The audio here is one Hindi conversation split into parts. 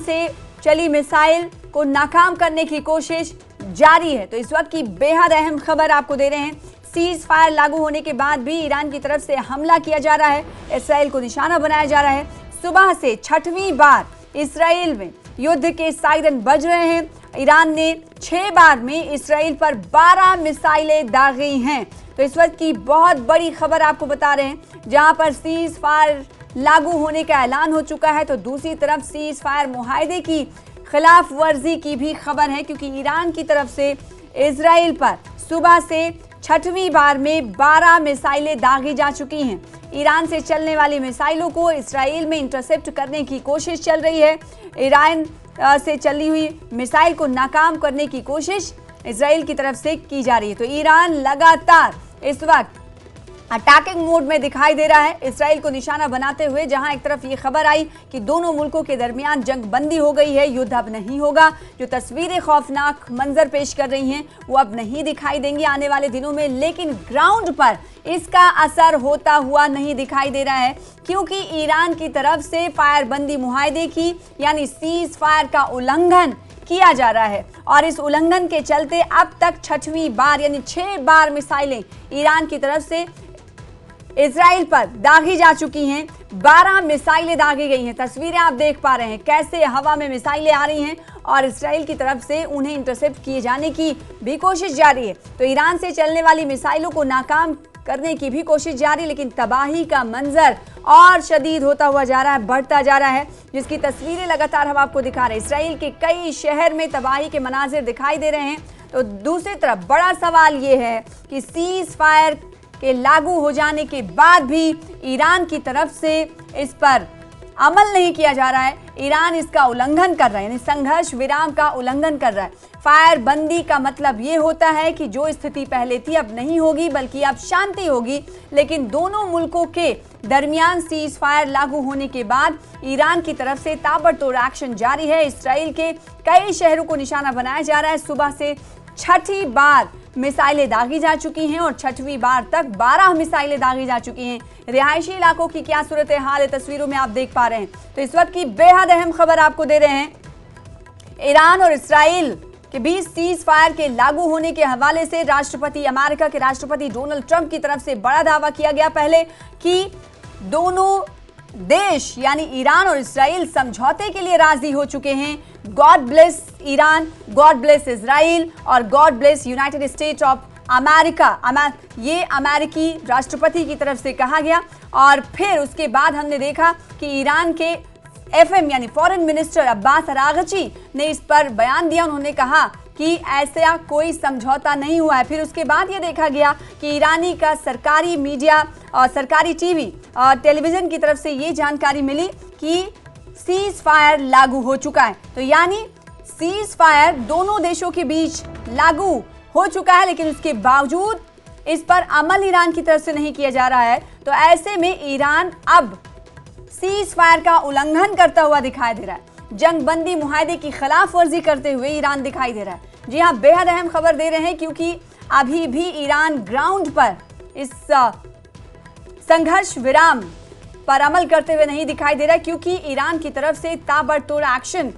से चली मिसाइल को नाकाम करने की कोशिश जारी है। तो इस वक्त की बेहद अहम खबर आपको दे रहे हैं। सीज फायर लागू होने के बाद भी ईरान की तरफ से हमला किया जा रहा है, इसराइल को निशाना बनाया जा रहा है। सुबह से छठवीं बार इसराइल में युद्ध के सायरन बज रहे हैं। ईरान ने 6 बार में इसराइल पर 12 मिसाइलें दागी हैं। तो इस वक्त की बहुत बड़ी खबर आपको बता रहे हैं, जहां पर सीज फायर लागू होने का ऐलान हो चुका है, तो दूसरी तरफ सीज फायर मुआहदे की खिलाफ वर्जी की भी खबर है, क्योंकि ईरान की तरफ से इसराइल पर सुबह से छठवीं बार में 12 मिसाइलें दागी जा चुकी हैं। ईरान से चलने वाली मिसाइलों को इसराइल में इंटरसेप्ट करने की कोशिश चल रही है। ईरान से चली हुई मिसाइल को नाकाम करने की कोशिश इसराइल की तरफ से की जा रही है। तो ईरान लगातार इस वक्त अटैकिंग मोड में दिखाई दे रहा है, इसराइल को निशाना बनाते हुए। जहां एक तरफ ये खबर आई कि दोनों मुल्कों के दरमियान जंग बंदी हो गई है, युद्ध अब नहीं होगा। जो तस्वीरें खौफनाक मंजर पेश कर रही हैं वो अब नहीं दिखाई देंगी आने वाले दिनों में, लेकिन ग्राउंड पर इसका असर होता हुआ नहीं दिखाई दे रहा है, क्योंकि ईरान की तरफ से फायरबंदी मुआहदे की यानी सीज फायर का उल्लंघन किया जा रहा है। और इस उल्लंघन के चलते अब तक छठवीं बार यानी 6 बार मिसाइलें ईरान की तरफ से इसराइल पर दागी जा चुकी हैं। 12 मिसाइलें दागी गई हैं। तस्वीरें आप देख पा रहे हैं कैसे हवा में मिसाइलें आ रही हैं और इसराइल की तरफ से उन्हें इंटरसेप्ट किए जाने की भी कोशिश जारी है। तो ईरान से चलने वाली मिसाइलों को नाकाम करने की भी कोशिश जारी, लेकिन तबाही का मंजर और शदीद होता हुआ जा रहा है, बढ़ता जा रहा है, जिसकी तस्वीरें लगातार हम आपको दिखा रहे हैं। इसराइल के कई शहर में तबाही के मनाजिर दिखाई दे रहे हैं। तो दूसरी तरफ बड़ा सवाल ये है कि सीज फायर के लागू हो जाने के बाद भी ईरान की तरफ से इस पर अमल नहीं किया जा रहा है। ईरान इसका उल्लंघन कर रहा है, यानी संघर्ष विराम का उल्लंघन कर रहा है। फायर बंदी का मतलब ये होता है कि जो स्थिति पहले थी अब नहीं होगी, बल्कि अब शांति होगी। लेकिन दोनों मुल्कों के दरमियान सीज फायर लागू होने के बाद ईरान की तरफ से ताबड़तोड़ एक्शन जारी है। इसराइल के कई शहरों को निशाना बनाया जा रहा है। सुबह से छठी बार मिसाइलें दागी जा चुकी हैं और छठवीं बार तक 12 मिसाइलें दागी जा चुकी हैं। रिहायशी इलाकों की क्या सूरत हाल है, तस्वीरों में आप देख पा रहे हैं। तो इस वक्त की बेहद अहम खबर आपको दे रहे हैं। ईरान और इसराइल के बीच सीज फायर के लागू होने के हवाले से अमेरिका के राष्ट्रपति डोनाल्ड ट्रंप की तरफ से बड़ा दावा किया गया पहले कि दोनों देश यानी ईरान और इसराइल समझौते के लिए राजी हो चुके हैं। God bless Iran, God bless Israel और God bless United State of America, ये अमेरिकी राष्ट्रपति की तरफ से कहा गया। और फिर उसके बाद हमने देखा कि ईरान के एफएम यानी फॉरेन मिनिस्टर अब्बास अरागची ने इस पर बयान दिया। उन्होंने कहा कि ऐसा कोई समझौता नहीं हुआ है। फिर उसके बाद ये देखा गया कि ईरानी का सरकारी मीडिया और सरकारी टीवी और टेलीविजन की तरफ से ये जानकारी मिली कि सीज फायर लागू हो चुका है। तो यानी सीज फायर दोनों देशों के बीच लागू हो चुका है, लेकिन उसके बावजूद इस पर अमल ईरान की तरफ से नहीं किया जा रहा है। तो ऐसे में ईरान अब सीज फायर का उल्लंघन करता हुआ दिखाई दे रहा है। जंग बंदी मुआहदे की खिलाफ वर्जी करते हुए ईरान दिखाई दे रहा है। जी हाँ, बेहद अहम खबर दे रहे हैं, क्योंकि अभी भी ईरान ग्राउंड पर इस संघर्ष विराम पर अमल करते हुए नहीं दिखाई दे रहा, क्योंकि ईरान की तरफ से ताबड़तोड़ एक्शन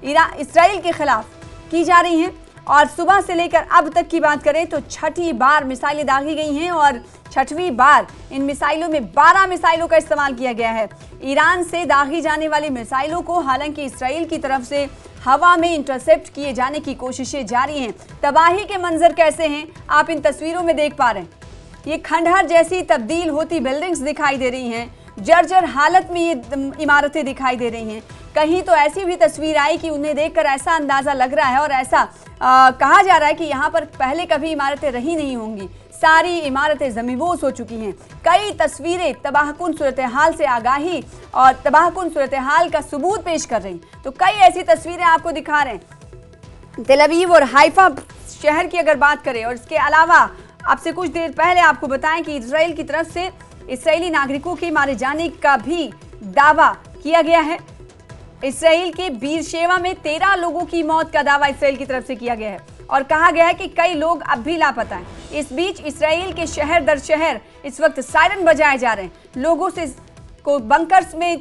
इसराइल के खिलाफ की जा रही हैं। और सुबह से लेकर अब तक की बात करें तो छठी बार मिसाइलें दागी गई हैं और छठवीं बार इन मिसाइलों में 12 मिसाइलों का इस्तेमाल किया गया है। ईरान से दागी जाने वाली मिसाइलों को हालांकि इसराइल की तरफ से हवा में इंटरसेप्ट किए जाने की कोशिशें जारी हैं। तबाही के मंजर कैसे हैं आप इन तस्वीरों में देख पा रहे हैं। ये खंडहर जैसी तब्दील होती बिल्डिंग्स दिखाई दे रही हैं, जर्जर हालत में ये इमारतें दिखाई दे रही हैं। कहीं तो ऐसी भी तस्वीर आई कि उन्हें देखकर ऐसा अंदाजा लग रहा है और ऐसा कहा जा रहा है कि यहाँ पर पहले कभी इमारतें रही नहीं होंगी। सारी इमारतें ज़मींदोज़ हो चुकी हैं। कई तस्वीरें तबाहकुन सूरत हाल से आगाही और तबाहकुन सूरत हाल का सबूत पेश कर रही। तो कई ऐसी तस्वीरें आपको दिखा रहे हैं। तेल अवीव और हाइफा शहर की अगर बात करें, और इसके अलावा आपसे कुछ देर पहले आपको बताएं कि इसराइल की तरफ से इसराइली नागरिकों के मारे जाने का भी दावा किया गया है। इसराइल के बीरशेवा में 13 लोगों की मौत का दावा इसराइल की तरफ से किया गया है और कहा गया है कि कई लोग अब भी लापता हैं। इस बीच इसराइल के शहर दर शहर इस वक्त सायरन बजाए जा रहे हैं। लोगों से को बंकर्स में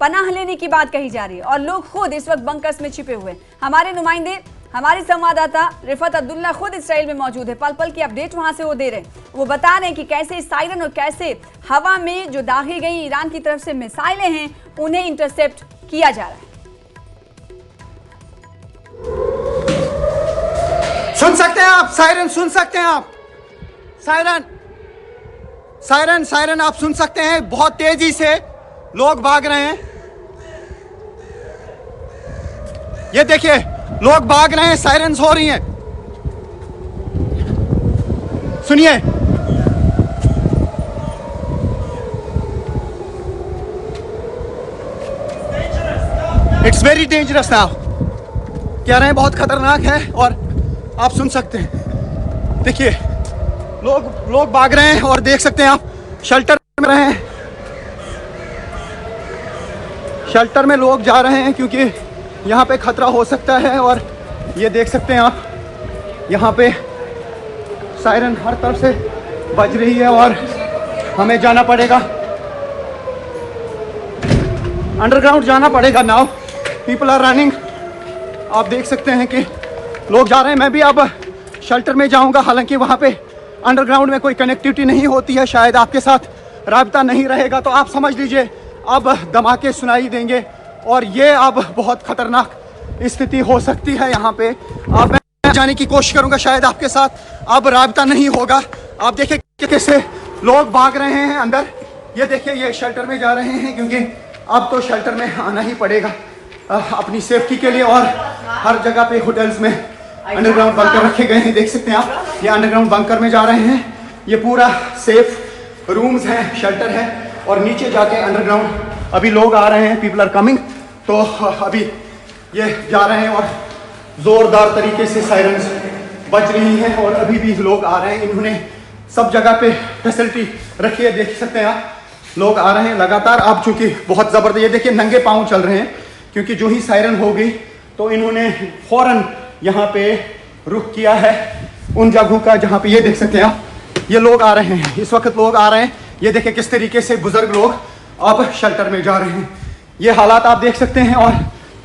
पनाह लेने की बात कही जा रही है और लोग खुद इस वक्त बंकर्स में छिपे हुए हैं। हमारे नुमाइंदे, हमारे संवाददाता रिफत अब्दुल्ला खुद इसराइल में मौजूद है, पल पल की अपडेट वहां से वो दे रहे हैं। वो बता रहे हैं कि कैसे सायरन और कैसे हवा में जो दागी गई ईरान की तरफ से मिसाइलें हैं उन्हें इंटरसेप्ट किया जा रहा है। सुन सकते हैं आप सायरन, सुन सकते हैं आप सायरन, सायरन सायरन आप सुन सकते हैं। बहुत तेजी से लोग भाग रहे हैं, ये देखिए लोग भाग रहे हैं, सायरन्स हो रही हैं, सुनिए। इट्स वेरी डेंजरस नाउ, कह रहे हैं बहुत खतरनाक है। और आप सुन सकते हैं, देखिए लोग भाग रहे हैं और देख सकते हैं आप शेल्टर में रहे हैं, शेल्टर में लोग जा रहे हैं क्योंकि यहाँ पे खतरा हो सकता है। और ये देख सकते हैं आप, यहाँ पे सायरन हर तरफ से बज रही है और हमें जाना पड़ेगा, अंडरग्राउंड जाना पड़ेगा नाउ। पीपल आर रनिंग, आप देख सकते हैं कि लोग जा रहे हैं। मैं भी अब शेल्टर में जाऊंगा, हालांकि वहाँ पे अंडरग्राउंड में कोई कनेक्टिविटी नहीं होती है, शायद आपके साथ राब्ता नहीं रहेगा, तो आप समझ लीजिए अब धमाके सुनाई देंगे और ये अब बहुत खतरनाक स्थिति हो सकती है यहाँ पे। अब मैं जाने की कोशिश करूँगा, शायद आपके साथ अब राब्ता नहीं होगा। आप देखिए कैसे लोग भाग रहे हैं अंदर, ये देखिए ये शेल्टर में जा रहे हैं क्योंकि अब तो शेल्टर में आना ही पड़ेगा अपनी सेफ्टी के लिए। और हर जगह पे होटल्स में अंडरग्राउंड बंकर रखे गए हैं, देख सकते हैं आप, ये अंडरग्राउंड बंकर में जा रहे हैं। ये पूरा सेफ रूम्स हैं, शेल्टर है और नीचे जाके अंडरग्राउंड अभी लोग आ रहे हैं, पीपल आर कमिंग। तो अभी ये जा रहे हैं और ज़ोरदार तरीके से सायरन्स बज रही हैं और अभी भी लोग आ रहे हैं। इन्होंने सब जगह पे फैसिलिटी रखी है, देख सकते हैं आप, लोग आ रहे हैं लगातार। अब चूंकि बहुत ज़बरदस्त, ये देखिए नंगे पाँव चल रहे हैं क्योंकि जो ही सायरन हो गई तो इन्होंने फौरन यहाँ पे रुख किया है उन जगहों का जहाँ पे, ये देख सकते हैं आप, ये लोग आ रहे हैं, इस वक्त लोग आ रहे हैं। ये देखिए किस तरीके से बुजुर्ग लोग अब शेल्टर में जा रहे हैं, ये हालात आप देख सकते हैं। और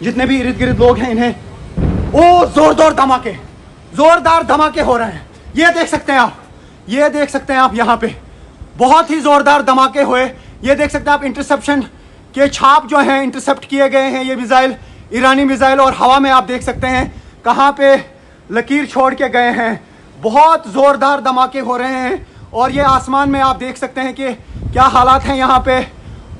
जितने भी इर्द गिर्द लोग हैं इन्हें जोरदार धमाके हो रहे हैं, ये देख सकते हैं आप, ये देख सकते हैं आप, यहाँ पे बहुत ही जोरदार धमाके हुए। ये देख सकते हैं आप, इंटरसेप्शन के छाप जो हैं इंटरसेप्ट किए गए हैं, ये मिसाइल, ईरानी मिसाइल, और हवा में आप देख सकते हैं कहाँ पे लकीर छोड़ के गए हैं। बहुत जोरदार धमाके हो रहे हैं और ये आसमान में आप देख सकते हैं कि क्या हालात हैं यहाँ पे,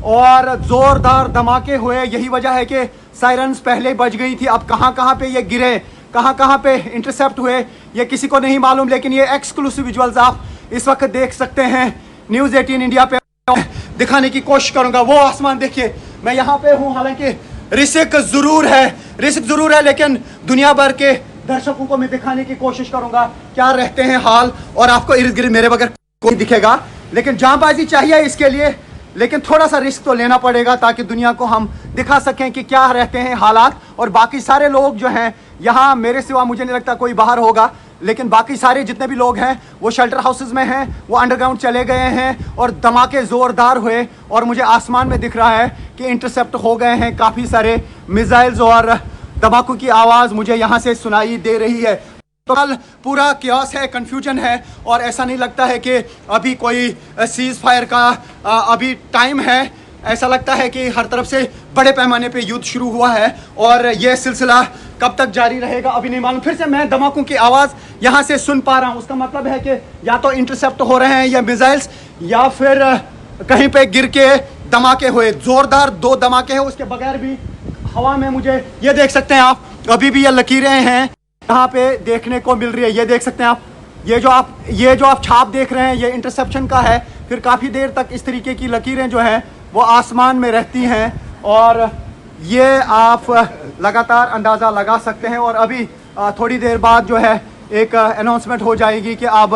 और जोरदार धमाके हुए। यही वजह है कि सायरन्स पहले बज गई थी, अब कहाँ पे ये गिरे, कहाँ पे इंटरसेप्ट हुए, ये किसी को नहीं मालूम। लेकिन ये एक्सक्लूसिव विजुअल्स आप इस वक्त देख सकते हैं, न्यूज़ 18 इंडिया पे दिखाने की कोशिश करूंगा। वो आसमान देखिए, मैं यहाँ पे हूँ, हालांकि रिस्क जरूर है, लेकिन दुनिया भर के दर्शकों को मैं दिखाने की कोशिश करूंगा क्या रहते हैं हाल, और आपको इर्द गिर्द मेरे बगैर कोई दिखेगा। लेकिन जांबाजी चाहिए इसके लिए, लेकिन थोड़ा सा रिस्क तो लेना पड़ेगा ताकि दुनिया को हम दिखा सकें कि क्या रहते हैं हालात। और बाकी सारे लोग जो हैं यहाँ, मेरे सिवा मुझे नहीं लगता कोई बाहर होगा, लेकिन बाकी सारे जितने भी लोग हैं वो शेल्टर हाउसेस में हैं, वो अंडरग्राउंड चले गए हैं और धमाके ज़ोरदार हुए। और मुझे आसमान में दिख रहा है कि इंटरसेप्ट हो गए हैं काफ़ी सारे मिसाइल्स, और धमाकों की आवाज़ मुझे यहाँ से सुनाई दे रही है। तो कल पूरा क्यास है, कन्फ्यूजन है, और ऐसा नहीं लगता है कि अभी कोई सीज़ फायर का अभी टाइम है। ऐसा लगता है कि हर तरफ से बड़े पैमाने पे युद्ध शुरू हुआ है और ये सिलसिला कब तक जारी रहेगा अभी नहीं मालूम। फिर से मैं धमाकों की आवाज़ यहाँ से सुन पा रहा हूँ, उसका मतलब है कि या तो इंटरसेप्ट हो रहे हैं या मिसाइल्स, या फिर कहीं पे गिर के धमाके हुए। ज़ोरदार 2 धमाके हैं, उसके बगैर भी हवा में मुझे ये देख सकते हैं आप, अभी भी ये लकीरें हैं यहाँ पे देखने को मिल रही है। ये देख सकते हैं आप, ये जो आप छाप देख रहे हैं ये इंटरसेप्शन का है। फिर काफ़ी देर तक इस तरीके की लकीरें जो हैं वो आसमान में रहती हैं, और ये आप लगातार अंदाज़ा लगा सकते हैं। और अभी थोड़ी देर बाद जो है एक अनाउंसमेंट हो जाएगी कि अब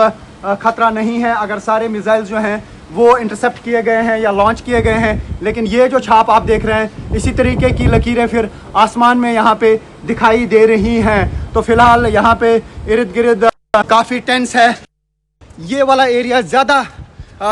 ख़तरा नहीं है अगर सारे मिसाइल्स जो हैं वो इंटरसेप्ट किए गए हैं या लॉन्च किए गए हैं। लेकिन ये जो छाप आप देख रहे हैं, इसी तरीके की लकीरें फिर आसमान में यहाँ पे दिखाई दे रही हैं। तो फिलहाल यहाँ पे इर्द गिर्द काफ़ी टेंस है। ये वाला एरिया ज़्यादा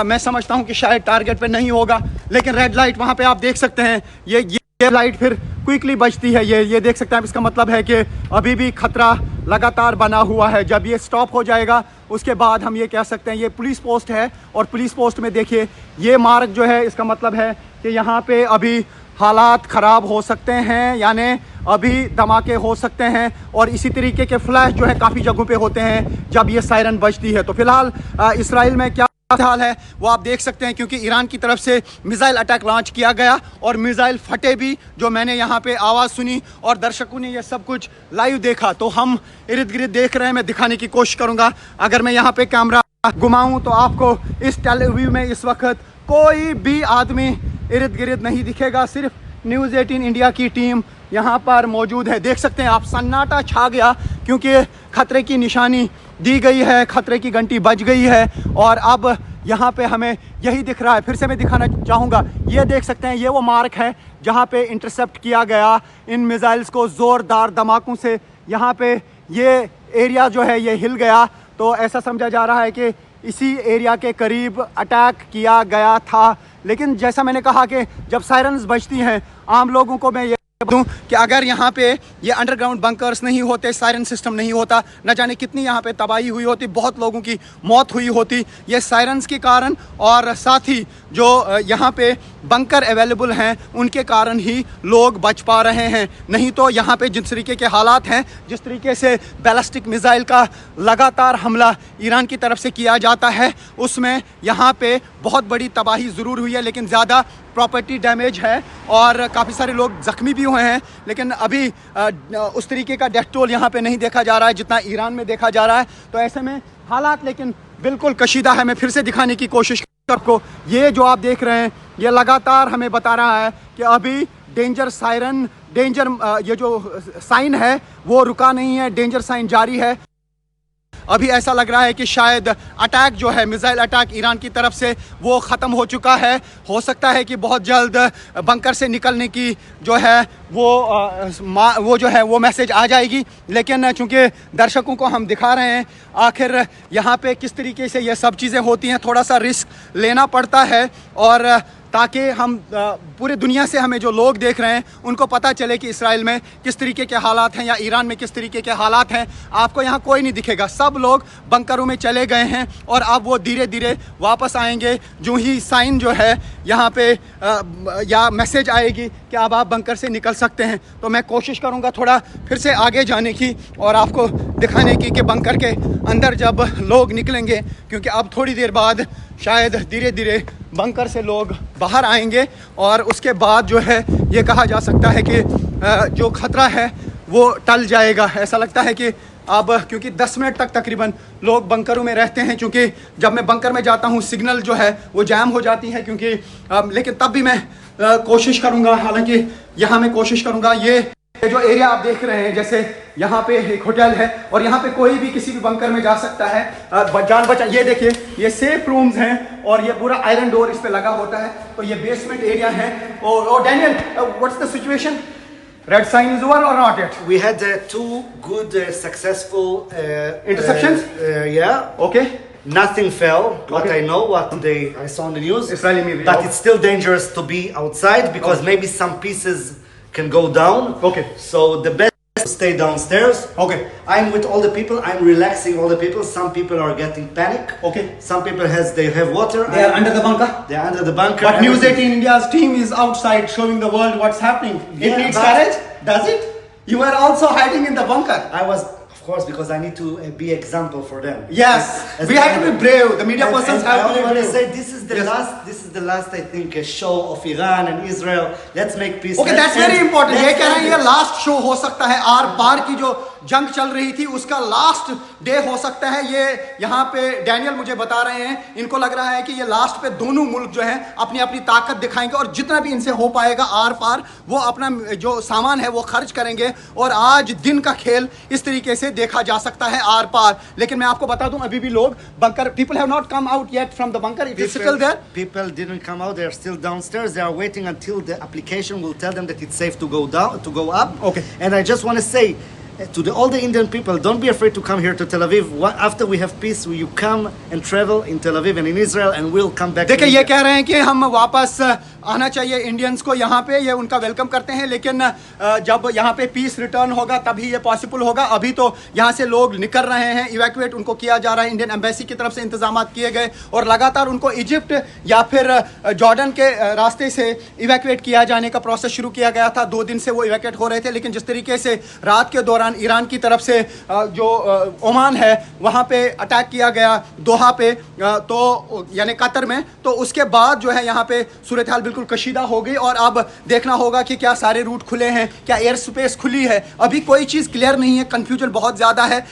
मैं समझता हूँ कि शायद टारगेट पे नहीं होगा, लेकिन रेड लाइट वहाँ पे आप देख सकते हैं ये लाइट फिर क्विकली बजती है। ये देख सकते हैं आप। इसका मतलब है कि अभी भी खतरा लगातार बना हुआ है। जब ये स्टॉप हो जाएगा उसके बाद हम ये कह सकते हैं ये पुलिस पोस्ट है, और पुलिस पोस्ट में देखिए ये मार्क जो है, इसका मतलब है कि यहाँ पे अभी हालात ख़राब हो सकते हैं, यानी अभी धमाके हो सकते हैं। और इसी तरीके के फ्लैश जो है काफ़ी जगहों पे होते हैं जब ये सायरन बजती है। तो फिलहाल इसराइल में क्या हाल है वो आप देख सकते हैं, क्योंकि ईरान की तरफ से मिसाइल अटैक लॉन्च किया गया और मिसाइल फटे भी, जो मैंने यहाँ पे आवाज़ सुनी और दर्शकों ने ये सब कुछ लाइव देखा। तो हम इर्द गिर्द देख रहे हैं, मैं दिखाने की कोशिश करूँगा। अगर मैं यहाँ पे कैमरा घुमाऊँ तो आपको इस टेलीव्यू में इस वक्त कोई भी आदमी इर्द गिर्द नहीं दिखेगा, सिर्फ न्यूज़ 18 इंडिया की टीम यहाँ पर मौजूद है। देख सकते हैं आप, सन्नाटा छा गया क्योंकि खतरे की निशानी दी गई है, खतरे की घंटी बज गई है। और अब यहाँ पे हमें यही दिख रहा है। फिर से मैं दिखाना चाहूँगा, ये देख सकते हैं, ये वो मार्क है जहाँ पे इंटरसेप्ट किया गया इन मिसाइल्स को ज़ोरदार धमाकों से। यहाँ पे ये एरिया जो है ये हिल गया, तो ऐसा समझा जा रहा है कि इसी एरिया के करीब अटैक किया गया था। लेकिन जैसा मैंने कहा कि जब सायरन्स बजती हैं, आम लोगों को मैं ये दूं कि अगर यहाँ पे ये अंडरग्राउंड बंकर्स नहीं होते, सायरन सिस्टम नहीं होता, न जाने कितनी यहाँ पे तबाही हुई होती, बहुत लोगों की मौत हुई होती ये सायरन्स के कारण। और साथ ही जो यहाँ पे बंकर अवेलेबल हैं उनके कारण ही लोग बच पा रहे हैं। नहीं तो यहाँ पे जिस तरीके के हालात हैं, जिस तरीके से बैलिस्टिक मिसाइल का लगातार हमला ईरान की तरफ से किया जाता है, उसमें यहाँ पे बहुत बड़ी तबाही ज़रूर हुई है, लेकिन ज़्यादा प्रॉपर्टी डैमेज है और काफ़ी सारे लोग ज़ख्मी भी हुए हैं। लेकिन अभी उस तरीके का डेथ टोल यहाँ पे नहीं देखा जा रहा है जितना ईरान में देखा जा रहा है। तो ऐसे में हालात लेकिन बिल्कुल कशीदा है। मैं फिर से दिखाने की कोशिश को, ये जो आप देख रहे हैं ये लगातार हमें बता रहा है कि अभी डेंजर सायरन, डेंजर ये जो साइन है वो रुका नहीं है, डेंजर साइन जारी है। अभी ऐसा लग रहा है कि शायद अटैक जो है, मिसाइल अटैक ईरान की तरफ से, वो ख़त्म हो चुका है। हो सकता है कि बहुत जल्द बंकर से निकलने की जो है वो जो है वो मैसेज आ जाएगी। लेकिन चूंकि दर्शकों को हम दिखा रहे हैं आखिर यहाँ पे किस तरीके से ये सब चीज़ें होती हैं, थोड़ा सा रिस्क लेना पड़ता है, और ताकि हम पूरे दुनिया से हमें जो लोग देख रहे हैं उनको पता चले कि इसराइल में किस तरीके के हालात हैं या ईरान में किस तरीके के हालात हैं। आपको यहाँ कोई नहीं दिखेगा, सब लोग बंकरों में चले गए हैं और अब वो धीरे धीरे वापस आएंगे जो ही साइन जो है यहाँ पे या मैसेज आएगी कि अब आप बंकर से निकल सकते हैं। तो मैं कोशिश करूँगा थोड़ा फिर से आगे जाने की और आपको दिखाने की कि बंकर के अंदर जब लोग निकलेंगे, क्योंकि अब थोड़ी देर बाद शायद धीरे धीरे बंकर से लोग बाहर आएंगे और उसके बाद जो है ये कहा जा सकता है कि जो खतरा है वो टल जाएगा। ऐसा लगता है कि अब क्योंकि 10 मिनट तक तकरीबन लोग बंकरों में रहते हैं, क्योंकि जब मैं बंकर में जाता हूँ सिग्नल जो है वो जैम हो जाती है, क्योंकि लेकिन तब भी मैं कोशिश करूँगा, हालांकि यहाँ मैं कोशिश करूँगा। ये जो एरिया आप देख रहे हैं, जैसे यहाँ पे एक होटल है और यहाँ पे कोई भी किसी भी बंकर में जा सकता है जान बचा। ये देखिए ये सेफ रूम्स हैं और ये पूरा आयरन डोर इस पे लगा होता है। तो ये बेसमेंट एरिया है। और Daniel, what's the situation? Red sign is over or not yet? We had 2 good successful interceptions. Yeah. Okay. Nothing fell. What Okay. I know, what I saw on the news. Israeli media. But it's still dangerous to be outside because Okay. maybe some pieces can go down. Okay. So the best is to stay downstairs. Okay. I'm with all the people. I'm relaxing all the people. Some people are getting panic. Okay. Some people they have water. They are under the bunker. They're under the bunker. But News Everything- 18 India's team is outside showing the world what's happening. It Yeah, needs but- courage. Does it? You were also hiding in the bunker. I was, of course, because I need to be example for them. Yes. As We a have to be leader. brave. The media persons And have I to only be want to brave. say this is the Yes. last. This is the last, I think, show of Iran and Israel. Let's make peace. Okay, that's Let's very end- important. ये let's कह रहे हैं end ये it. लास्ट शो हो सकता है, आर पार की जो जंग चल रही थी उसका लास्ट डे हो सकता है। ये यहाँ पे डैनियल मुझे बता रहे हैं, इनको लग रहा है कि ये लास्ट पे दोनों मुल्क जो है अपनी अपनी ताकत दिखाएंगे और जितना भी इनसे हो पाएगा आर पार वो अपना जो सामान है वो खर्च करेंगे। और आज दिन का खेल इस तरीके से देखा जा सकता है आर पार। लेकिन मैं आपको बता दूं अभी भी लोग bunker, people have not come out yet from the bunker, it is still there. People didn't come out. They are still downstairs. They are waiting until the application will tell them that it's safe to go down, to go up. Okay. And I just want to say, to all the Indian people, don't be afraid to come here to Tel Aviv. After we have peace, you come and travel in Tel Aviv and in Israel, and we'll come back. देखिए ये कह रहे हैं कि हम वापस आना चाहिए इंडियंस को यहाँ पे, ये उनका वेलकम करते हैं, लेकिन जब यहाँ पे पीस रिटर्न होगा तभी ये पॉसिबल होगा। अभी तो यहाँ से लोग निकल रहे हैं, इवैक्यूएट उनको किया जा रहा है, इंडियन एम्बेसी की तरफ से इंतजाम किए गए और लगातार उनको इजिप्ट या फिर जॉर्डन के रास्ते से इवैक्यूएट किया जाने का प्रोसेस शुरू किया गया था। 2 दिन से वो इवैक्यूएट हो रहे थे, लेकिन जिस तरीके से रात के दौरान ईरान की तरफ से जो ओमान है वहाँ पे अटैक किया गया दोहा पे, तो यानी कतर में, तो उसके बाद जो है यहाँ पे सूरत हाल बिल्कुल कशीदा हो गई। और अब देखना होगा कि क्या सारे रूट खुले हैं, क्या एयर स्पेस खुली है, अभी कोई चीज़ क्लियर नहीं है, कंफ्यूजन बहुत ज़्यादा है।